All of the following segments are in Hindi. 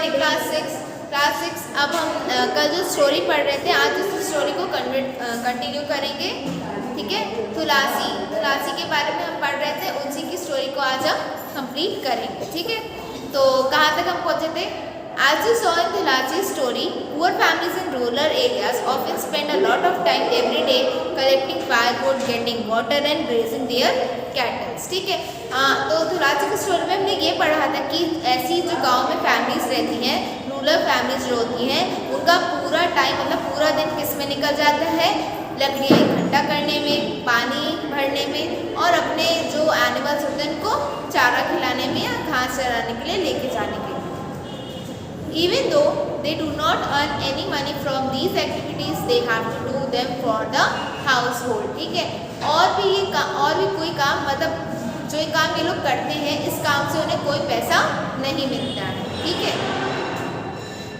Morning class 6। अब हम कल जो स्टोरी पढ़ रहे थे आज उस स्टोरी को कंटिन्यू करेंगे। ठीक है, तुलासी के बारे में हम पढ़ रहे थे, उसी की स्टोरी को आज हम कंप्लीट करेंगे। ठीक है, तो कहाँ तक हम पहुँचे थे? As you saw in Tulasi's story, poor families in rural areas often spend a lot of time every day collecting firewood, getting water and grazing their cattle. ठीक है, तो तुलासी की स्टोरी में हमने ये पढ़ा था कि ऐसी जो गांव में फैमिलीज रहती हैं, रूरल फैमिलीज जो होती हैं, उनका पूरा टाइम मतलब पूरा दिन किस में निकल जाता है? लकड़ियाँ इकट्ठा करने में, पानी भरने में और अपने जो एनिमल्स होते हैं उनको चारा खिलाने में या घास चराने के लिए लेके जाने के लिए। Even though they do not earn any money from these activities, they have to do them for the household. ठीक है, और भी कोई काम मतलब जो ये काम ये लोग करते हैं, इस काम से उन्हें कोई पैसा नहीं मिलता है। ठीक है,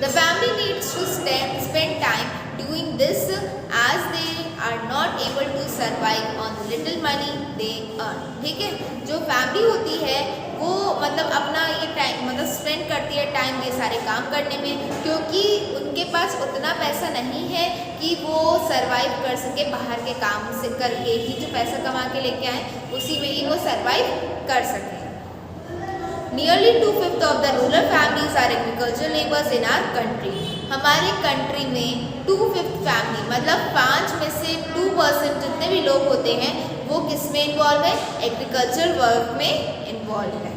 the family needs to spend time doing this as they are not able to survive on the little money they earn. ठीक है, जो फैमिली होती है वो मतलब अपना ये टाइम मतलब स्पेंड करती है टाइम ये सारे काम करने में, क्योंकि उनके पास उतना पैसा नहीं है कि वो सरवाइव कर सके बाहर के काम से करके ही जो पैसा कमा के लेके आए उसी में ही वो सरवाइव कर सके। Nearly 2/5 of the rural families are agricultural laborers in our country. हमारे कंट्री में 2/5 फैमिली मतलब 5 में से 2% जितने भी लोग होते हैं वो किस में इन्वॉल्व है? एग्रीकल्चर वर्क में इन्वॉल्व है।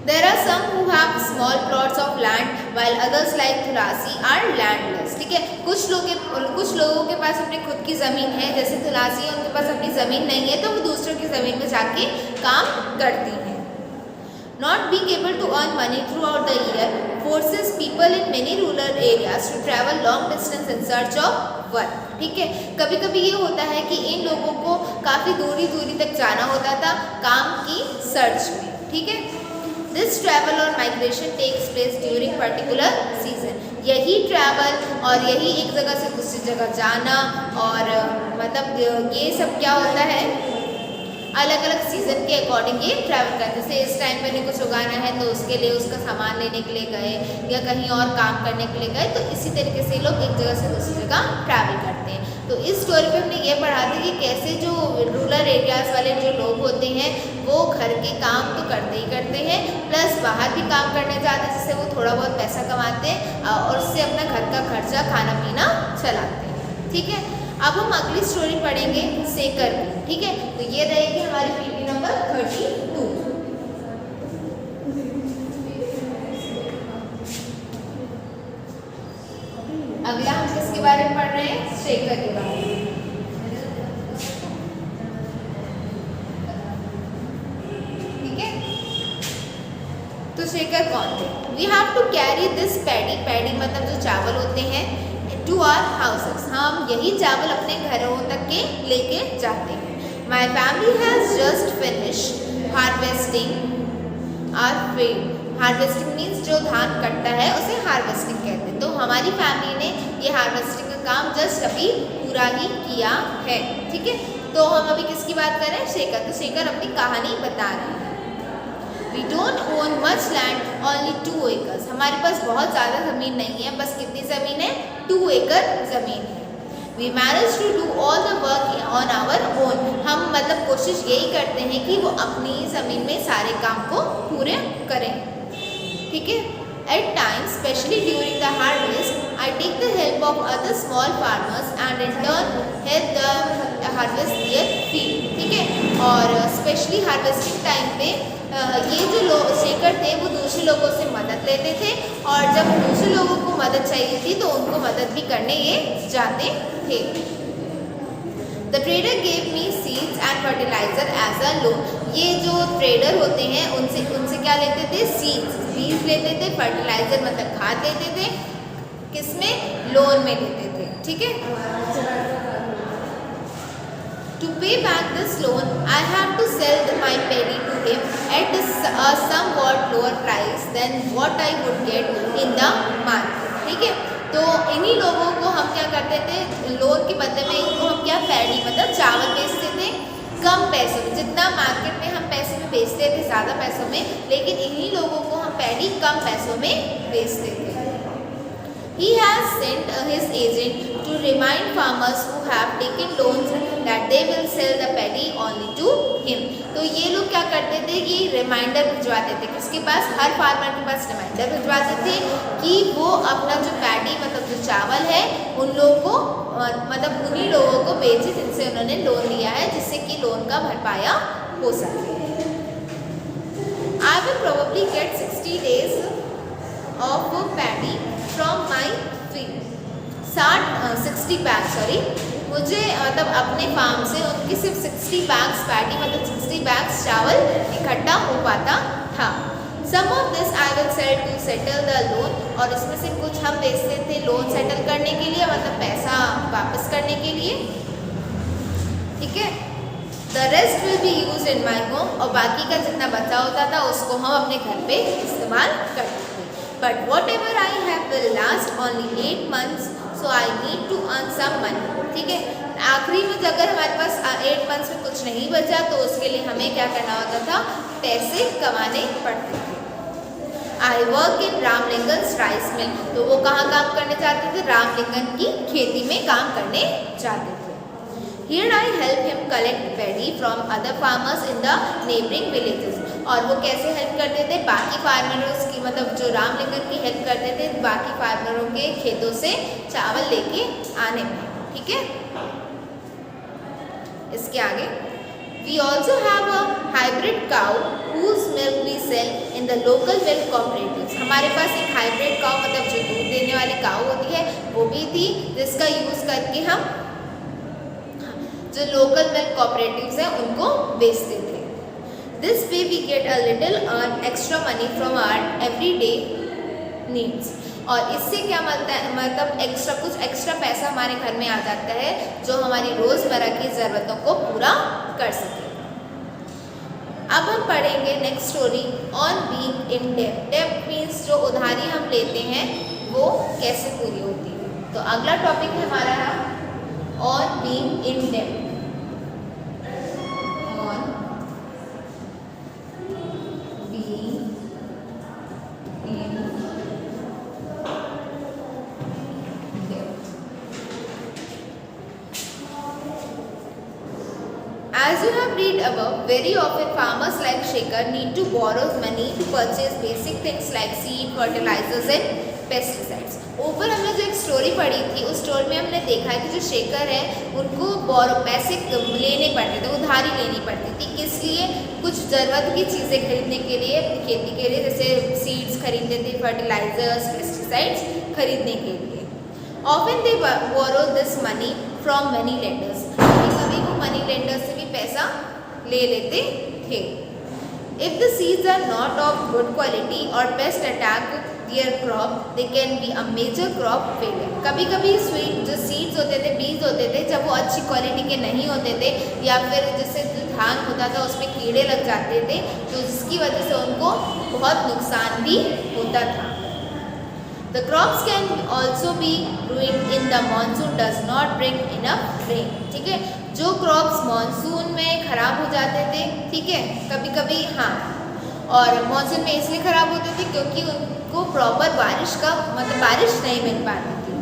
There are some who have small plots of land while others like Tulasi are landless. ठीक है, कुछ लोगों के पास अपनी खुद की ज़मीन है, जैसे तुलासी है उनके पास अपनी ज़मीन नहीं है तो वो दूसरों की ज़मीन में जाके काम करती हैं। Not being able to earn money throughout the year forces people in many rural areas to travel long distance in search of work. ठीक है, कभी कभी ये होता है कि इन लोगों को काफ़ी दूरी तक जाना होता था काम की सर्च में। ठीक है, This travel or migration takes place during particular season. यही ट्रैवल और यही एक जगह से दूसरी जगह जाना और मतलब ये सब क्या होता है? अलग अलग सीज़न के अकॉर्डिंग ये ट्रैवल करते हैं। जैसे इस टाइम पे कुछ उगाना है तो उसके लिए उसका सामान लेने के लिए गए या कहीं और काम करने के लिए गए, तो इसी तरीके से लोग एक जगह से दूसरी जगह ट्रैवल करते हैं। तो इस स्टोरी पे हमने ये पढ़ा था कि कैसे जो रूरल एरियाज़ वाले जो लोग होते हैं वो घर के काम तो करते ही करते हैं, प्लस बाहर भी काम करने जाते हैं जिससे वो थोड़ा बहुत पैसा कमाते हैं और उससे अपना घर का खर्चा खाना पीना चलाते हैं। ठीक है, अब हम अगली स्टोरी पढ़ेंगे सेकर की। ठीक है, तो ये रहेगी हमारी पीपी नंबर 32। अगला हम किसके बारे में पढ़ रहे हैं? शेखर के बारे में। ठीक है, तो शेखर कौन थे? We have to carry this paddy मतलब जो चावल होते हैं टू आवर हाउसेस, हम यही चावल अपने घरों तक के लेके जाते हैं। My family has just finish harvesting our field. Harvesting means जो धान कटता है उसे हार्वेस्टिंग कहते हैं। तो हमारी फैमिली ने ये हार्वेस्टिंग का काम जस्ट अभी पूरा ही किया है। ठीक है, तो हम अभी किसकी बात कर रहे हैं? शेखर। तो शेखर अपनी कहानी बता रहे हैं। We don't own much land, only 2 acres. हमारे पास बहुत ज़्यादा ज़मीन नहीं है, बस कितनी ज़मीन है? 2 एकड़ ज़मीन है। We manage to do all the work on our own. हम मतलब कोशिश यही करते हैं कि वो अपनी ज़मीन में सारे काम को पूरे करें। ठीक है, at times, especially during the harvest, I take the help of other small farmers and in turn help them harvest their field. ठीक है, और स्पेशली हार्वेस्टिंग टाइम पे ये जो लोग शेखर थे वो दूसरे लोगों से मदद लेते थे और जब दूसरे लोगों को मदद चाहिए थी तो उनको मदद भी करने ये जाते थे। The trader gave me seeds and fertilizer as a loan. ये जो ट्रेडर होते हैं उनसे क्या लेते थे? सीड्स, बीज लेते थे, फर्टिलाइजर मतलब खाद लेते थे, किसमें? लोन में लेते थे। ठीक है, To pay back this loan, I have to sell my paddy to him at a somewhat lower price than what I would get in the market. ठीक है, तो इन्हीं लोगों को हम क्या करते थे? लोन के बदले में इनको हम क्या पैडी मतलब चावल बेचते थे कम पैसों में। जितना मार्केट में हम पैसे में से बेचते थे ज़्यादा पैसों में, लेकिन इन्हीं लोगों को हम पैडी कम पैसों में बेचते थे। He has sent his agent to remind farmers who have taken loans that they will sell the paddy only to him. तो ये लोग क्या करते थे कि रिमाइंडर भिजवाते थे, किसके पास, हर फार्मर के पास रिमाइंडर भिजवाते थे कि वो अपना जो पैडी मतलब जो चावल है उन लोगों को मतलब उन्हीं लोगों को बेचे जिनसे उन्होंने लोन लिया है, जिससे कि लोन का भरपाया हो सके। I will probably get 60 days of paddy from my field. 60 bag मुझे मतलब अपने फार्म से उनकी सिर्फ 60 बैग्स पैडी मतलब 60 बैग्स चावल इकट्ठा हो पाता था। Some of this I will sell to settle the loan, और इसमें से कुछ हम बेचते थे लोन सेटल करने के लिए, मतलब पैसा वापस करने के लिए, ठीक है। The rest will be used in my home, और बाकी का जितना बचा होता था उसको हम अपने घर पे इस्तेमाल करते थे। But whatever I have will last only 8 months, so I need to earn some money, ठीक है। आखिरी में अगर हमारे पास 8 मंथ्स में कुछ नहीं बचा तो उसके लिए हमें क्या करना होता था, पैसे कमाने पड़ते थे। I work in Ramalingan's rice mill, तो वो कहाँ काम करने जाते थे, रामलिंगन की खेती में काम करने जाते थे। Here I help him collect paddy from other farmers in the neighboring villages, और वो कैसे हेल्प करते थे, बाकी फार्मर्स की मतलब जो रामलिंगन की हेल्प करते थे बाकी फार्मरों के खेतों से चावल लेके आने में, ठीक है। इसके आगे we also have a hybrid cow whose milk we sell in the local milk cooperatives. हमारे पास एक हाइब्रिड काउ मतलब जो दूध देने वाली काउ होती है वो भी थी, जिसका यूज़ करके हम जो लोकल मिल्क कोऑपरेटिव्स हैं उनको बेचते थे। This way we get a little extra money from our everyday needs. और इससे क्या मिलता है, मतलब एक्स्ट्रा पैसा हमारे घर में आ जाता है जो हमारी रोज़मर्रा की ज़रूरतों को पूरा कर सके। अब हम पढ़ेंगे next story on being in डेब्ट। डेब्ट मीन्स जो उधारी हम लेते हैं वो कैसे पूरी होती है। तो अगला टॉपिक है हमारा ऑन बीइंग इन डेब्ट। As you have read above, very often farmers like Shekhar need to borrow money to purchase basic things like seed, fertilizers and pesticides. ऊपर हमने जो एक स्टोरी पढ़ी थी उस स्टोरी में हमने देखा है कि जो शेखर है उनको पैसे लेने पड़ते थे, उधारी लेनी पड़ती थी। किस लिए, कुछ ज़रूरत की चीज़ें खरीदने के लिए, खेती के लिए, जैसे सीड्स खरीदते थे, फर्टिलाइजर्स, पेस्टिसाइड्स खरीदने के लिए। Often they borrow this money from many lenders. कभी वो मनी लेंडर से भी पैसा ले लेते थे। If the seeds are not of good quality or pest attack their crop, they can be a major crop failure. कभी कभी जो सीड्स होते थे, बीज होते थे, जब वो अच्छी क्वालिटी के नहीं होते थे या फिर जैसे जो धान होता था उसमें कीड़े लग जाते थे तो जिसकी वजह से उनको बहुत नुकसान भी होता था। The crops can also be ruined in the monsoon does not bring enough rain. ठीक है, जो क्रॉप्स मानसून में ख़राब हो जाते थे, ठीक है, कभी कभी हाँ, और मानसून में इसलिए ख़राब होते थे क्योंकि उनको प्रॉपर बारिश का मतलब बारिश नहीं मिल पाती थी।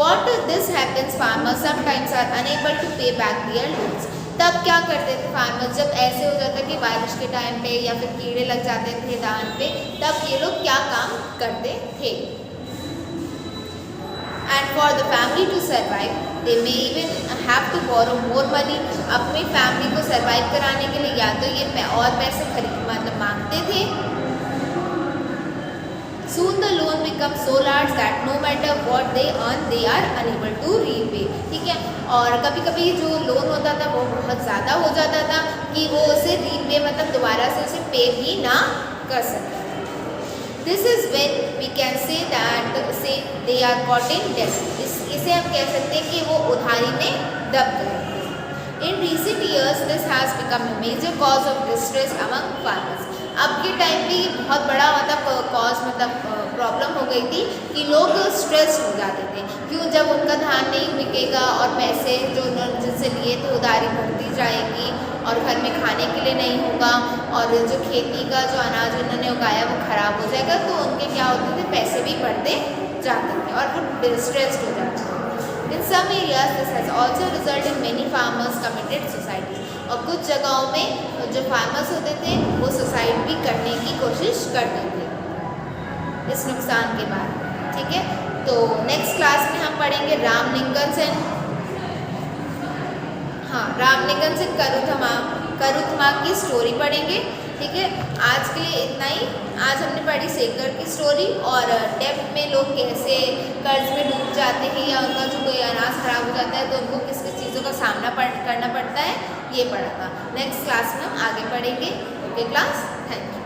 What this happens, farmers sometimes are unable to pay back their loans. तब क्या करते थे फार्मर्स, जब ऐसे हो जाता कि बारिश के टाइम पे या फिर कीड़े लग जाते थे धान पे, तब ये लोग क्या काम करते थे। And for the family to survive, they may even have to borrow more money. अपनी फैमिली को सर्वाइव कराने के लिए या तो ये और पैसे मतलब मांगते थे। Soon the loan becomes so large that no matter what they earn, they are unable to repay. ठीक है, और कभी कभी जो लोन होता था वो बहुत ज़्यादा हो जाता था कि वो उसे रीपे मतलब दोबारा से उसे पे भी ना कर सकते। This is when we can say that they are caught in debt. इसे हम कह सकते हैं कि वो उधारी में दब गए। In recent years, this has become a major cause of distress among farmers. अब के टाइम पे बहुत बड़ा प्रॉब्लम हो गई थी कि लोग स्ट्रेस हो जाते थे, क्यों, जब उनका धान नहीं बिकेगा और पैसे जो उन्होंने जिनसे लिए थे उधारी बढ़ती जाएगी और घर में खाने के लिए नहीं होगा और जो खेती का जो अनाज उन्होंने उगाया वो ख़राब हो जाएगा, तो उनके क्या होते थे, पैसे भी बढ़ते जाते थे और वो डिस्ट्रेस्ड हो जाते थे। In some areas this has also resulted in many farmers committed suicide। और कुछ जगहों में जो फार्मर्स होते थे वो सुसाइड भी करने की कोशिश करते थे इस नुकसान के बाद। ठीक है, तो नेक्स्ट क्लास में हम पढ़ेंगे रामलिंगन से करुथमा की स्टोरी पढ़ेंगे। ठीक है, आज के लिए इतना ही। आज हमने पढ़ी सेकर की स्टोरी और डेब्ट में लोग कैसे कर्ज में डूब जाते हैं या उनका जो कोई अनाज खराब हो जाता है तो उनको किस किस चीज़ों का सामना करना पड़ता है, ये पढ़ा था। नेक्स्ट क्लास में हम आगे पढ़ेंगे। Okay class, thank you.